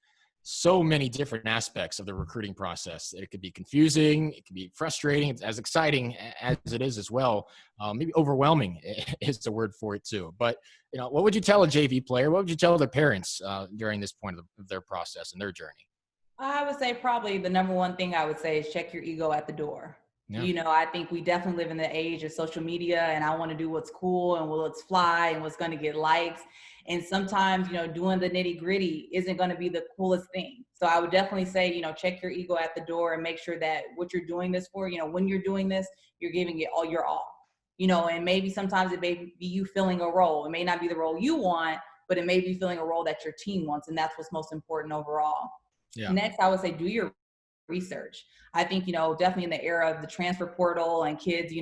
so many different aspects of the recruiting process. It could be confusing, it could be frustrating, it's as exciting as it is as well. Maybe overwhelming is the word for it too. But what would you tell a JV player? What would you tell their parents during this point of their process and their journey? I would say probably the number one thing I would say is check your ego at the door. Yeah. I think we definitely live in the age of social media, and I want to do what's cool and what's fly and what's going to get likes. And sometimes, doing the nitty gritty isn't going to be the coolest thing. So I would definitely say, check your ego at the door and make sure that what you're doing this for, when you're doing this, you're giving it all your all, and maybe sometimes it may be you filling a role. It may not be the role you want, but it may be filling a role that your team wants. And that's what's most important overall. Yeah. Next, I would say do your research. I think, definitely in the era of the transfer portal and kids,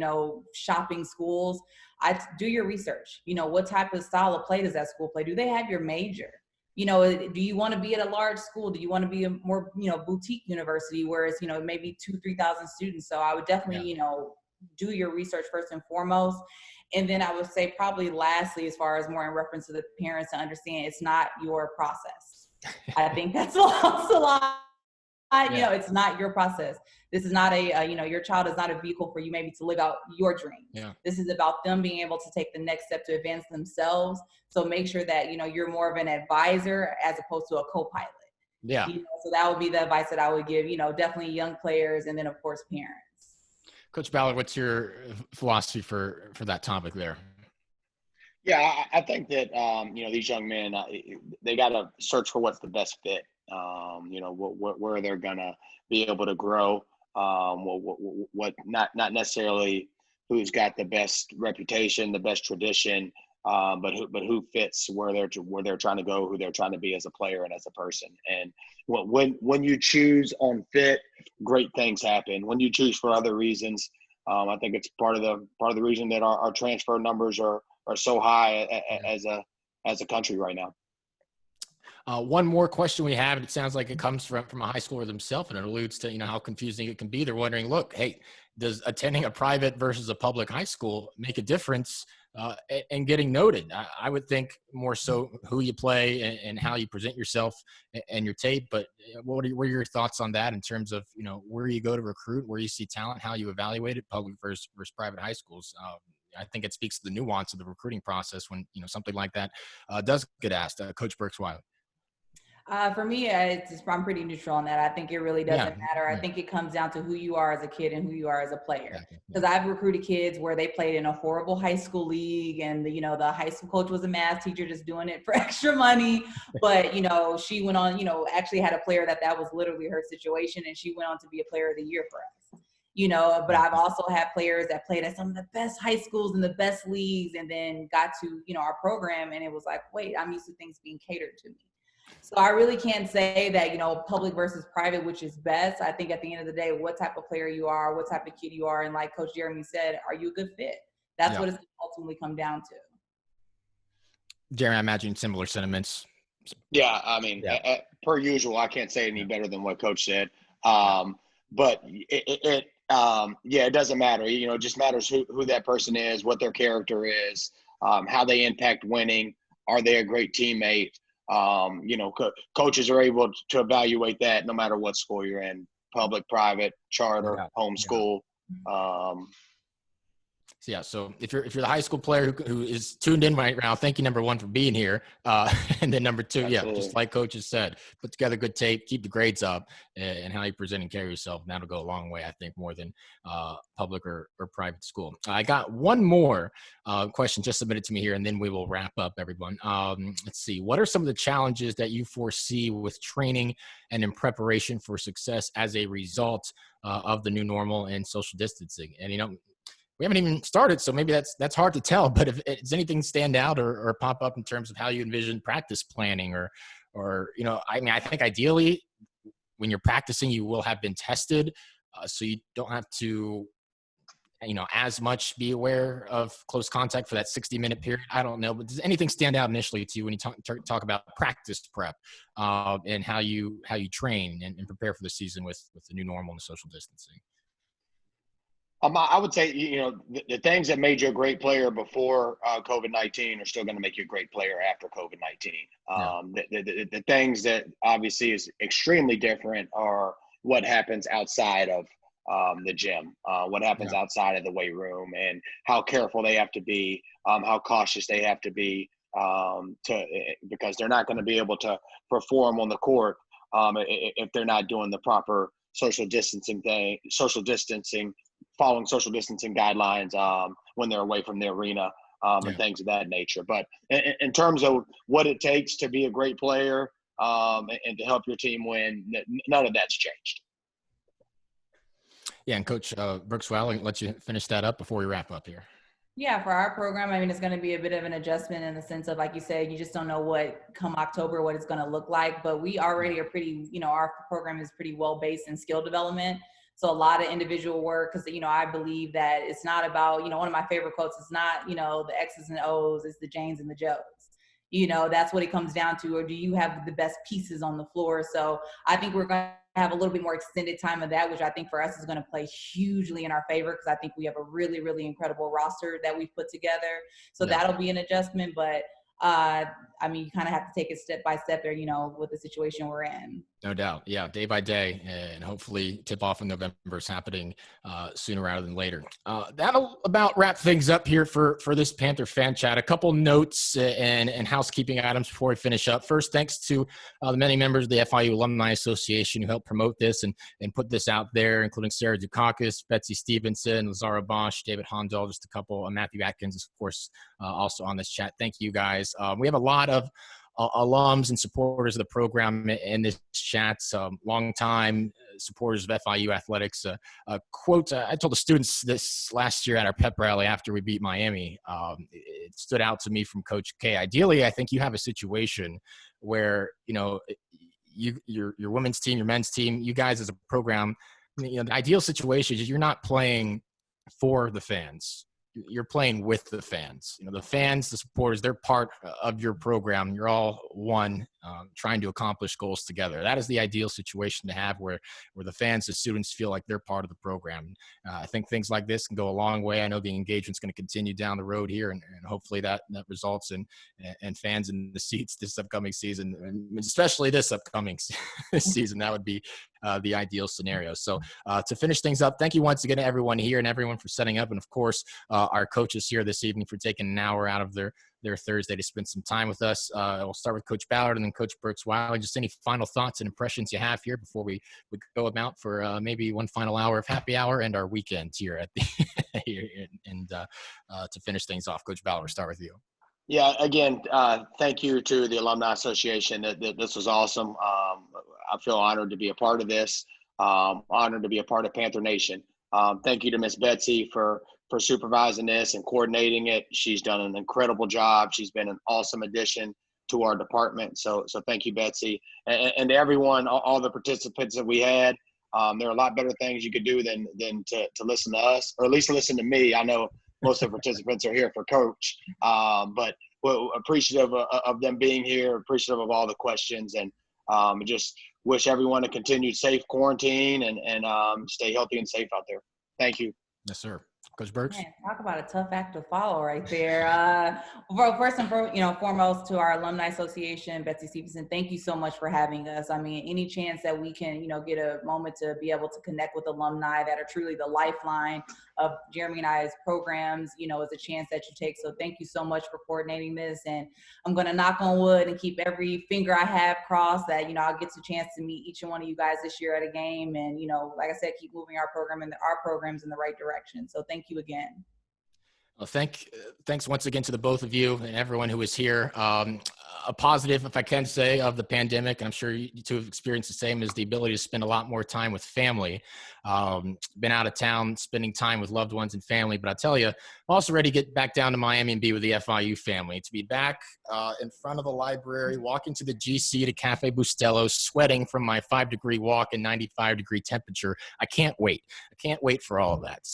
shopping schools, I do your research. What type of style of play does that school play? Do they have your major? Do you want to be at a large school? Do you want to be a more, boutique university where it's, maybe 2,000-3,000 students? So I would definitely, do your research first and foremost. And then I would say probably lastly, as far as more in reference to the parents, to understand it's not your process. I think that's lost a lot. It's not your process. This is not your child is not a vehicle for you maybe to live out your dreams. Yeah. This is about them being able to take the next step to advance themselves. So make sure that, you're more of an advisor as opposed to a co-pilot. Yeah. So that would be the advice that I would give, definitely young players and then of course parents. Coach Ballard, what's your philosophy for that topic there? Yeah, I think that these young men, they got to search for what's the best fit. Where they're gonna be able to grow. What not necessarily who's got the best reputation, the best tradition, but who fits where they're trying to go, who they're trying to be as a player and as a person. And when you choose on fit, great things happen. When you choose for other reasons, I think it's part of the reason that our transfer numbers are so high as a country right now. One more question we have, and it sounds like it comes from a high schooler themselves, and it alludes to how confusing it can be. They're wondering, look, hey, does attending a private versus a public high school make a difference in getting noted? I would think more so who you play and how you present yourself and your tape. But what are your thoughts on that in terms of where you go to recruit, where you see talent, how you evaluate it, public versus private high schools? I think it speaks to the nuance of the recruiting process when something like that does get asked. Coach Burks-Wiley. For me, I'm pretty neutral on that. I think it really doesn't matter. I think it comes down to who you are as a kid and who you are as a player. Because I've recruited kids where they played in a horrible high school league, and the high school coach was a math teacher just doing it for extra money. But she went on, actually had a player that was literally her situation, and she went on to be a player of the year for us. But I've also had players that played at some of the best high schools and the best leagues, and then got to our program, and it was like, wait, I'm used to things being catered to me. So I really can't say that, public versus private, which is best. I think at the end of the day, what type of player you are, what type of kid you are, and like Coach Jeremy said, are you a good fit? That's what it's ultimately come down to. Jeremy, I imagine similar sentiments. Yeah, I mean, per usual, I can't say any better than what Coach said. But it doesn't matter. It just matters who that person is, what their character is, how they impact winning. Are they a great teammate? Coaches are able to evaluate that no matter what school you're in, public, private, charter, homeschool. So if you're the high school player who is tuned in right now, thank you, number one, for being here. And then number two, just like Coach has said, put together good tape, keep the grades up, and how you present and carry yourself. And that'll go a long way, I think, more than public or private school. I got one more question just submitted to me here, and then we will wrap up, everyone. Let's see. What are some of the challenges that you foresee with training and in preparation for success as a result of the new normal and social distancing? And, we haven't even started, so maybe that's hard to tell. But does anything stand out or pop up in terms of how you envision practice planning, or I think ideally when you're practicing, you will have been tested, so you don't have to, as much be aware of close contact for that 60-minute period. I don't know, but does anything stand out initially to you when you talk about practice prep and how you train and prepare for the season with the new normal and the social distancing? I would say, the things that made you a great player before COVID-19 are still going to make you a great player after COVID-19. The things that obviously is extremely different are what happens outside of the gym, what happens outside of the weight room, and how careful they have to be, how cautious they have to be, because they're not going to be able to perform on the court if they're not doing the proper social distancing, following social distancing guidelines when they're away from the arena and things of that nature. But in terms of what it takes to be a great player and to help your team win, none of that's changed. Yeah, and Coach Burks-Wiley, let you finish that up before we wrap up here. Yeah, for our program, it's going to be a bit of an adjustment in the sense of, like you said, you just don't know what come October, what it's going to look like. But we already are pretty, our program is pretty well-based in skill development. So a lot of individual work, because, I believe that it's not about, one of my favorite quotes is not, the X's and O's, it's the Janes and the Joes. That's what it comes down to. Or do you have the best pieces on the floor? So I think we're going to have a little bit more extended time of that, which I think for us is going to play hugely in our favor, because I think we have a really, really incredible roster that we've put together. So that'll be an adjustment. But, you kind of have to take it step by step there, with the situation we're in. No doubt. Yeah, day by day, and hopefully tip-off in November is happening sooner rather than later. That'll about wrap things up here for this Panther Fan Chat. A couple notes and housekeeping items before we finish up. First, thanks to the many members of the FIU Alumni Association who helped promote this and put this out there, including Sarah Dukakis, Betsy Stevenson, Lazara Bosch, David Hondal, just a couple, Matthew Atkins, of course, also on this chat. Thank you, guys. We have a lot of alums and supporters of the program in this chat, long time supporters of FIU athletics. Quote, I told the students this last year at our pep rally after we beat Miami. It stood out to me from Coach K. Ideally, I think you have a situation where, your women's team, your men's team, you guys as a program, the ideal situation is you're not playing for the fans. You're playing with the fans. The fans, the supporters, they're part of your program. You're all one, trying to accomplish goals together. That is the ideal situation to have where the fans, the students feel like they're part of the program. I think things like this can go a long way. I know the engagement's going to continue down the road here, and hopefully that results in fans in the seats this upcoming season, and especially this upcoming season. That would be the ideal scenario. So to finish things up, thank you once again to everyone here and everyone for setting up. And of course, our coaches here this evening for taking an hour out of their Thursday to spend some time with us. We'll start with Coach Ballard and then Coach Burks-Wiley. Just any final thoughts and impressions you have here before we go about for maybe one final hour of happy hour and our weekend here at the and to finish things off. Coach Ballard, we'll start with you. Yeah, again, thank you to the Alumni Association. This was awesome. I feel honored to be a part of this, honored to be a part of Panther Nation. Thank you to Miss Betsy for supervising this and coordinating it. She's done an incredible job. She's been an awesome addition to our department. So thank you, Betsy. And to everyone, all the participants that we had. There are a lot better things you could do than to listen to us, or at least listen to me. I know most of the participants are here for Coach, but we're appreciative of them being here, appreciative of all the questions, and just wish everyone a continued safe quarantine and stay healthy and safe out there. Thank you. Yes, sir. Coach Burks? Man, talk about a tough act to follow right there. First and foremost, to our Alumni Association, Betsy Stevenson, thank you so much for having us. I mean, any chance that we can, get a moment to be able to connect with alumni that are truly the lifeline of Jeremy and I's programs, is a chance that you take. So thank you so much for coordinating this. And I'm going to knock on wood and keep every finger I have crossed that, I'll get a chance to meet each and one of you guys this year at a game. And, like I said, keep moving our programs in the right direction. So thank you again. Well, thanks once again to the both of you and everyone who is here. A positive, if I can say, of the pandemic, and I'm sure you two have experienced the same, is the ability to spend a lot more time with family. Been out of town, spending time with loved ones and family, but I tell you, I'm also ready to get back down to Miami and be with the FIU family. To be back in front of the library, walking to the GC to Cafe Bustelo, sweating from my 5-degree walk and 95-degree temperature. I can't wait. I can't wait for all of that.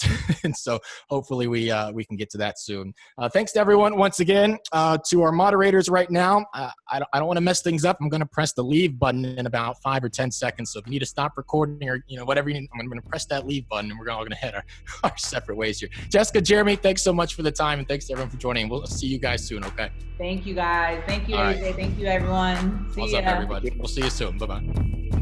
And so hopefully we can get to that soon. Thanks to everyone once again. To our moderators right now, I don't want to mess things up. I'm going to press the leave button in about 5 or 10 seconds. So if you need to stop recording or whatever you need, I'm going to press that leave button and we're all going to head our separate ways here. Jesyka, Jeremy, thanks so much for the time, and thanks to everyone for joining. We'll see you guys soon. Okay. Thank you guys. Thank you, all AJ. Right. Thank you, everyone. See ya. What's up, everybody? We'll see you soon. Bye-bye.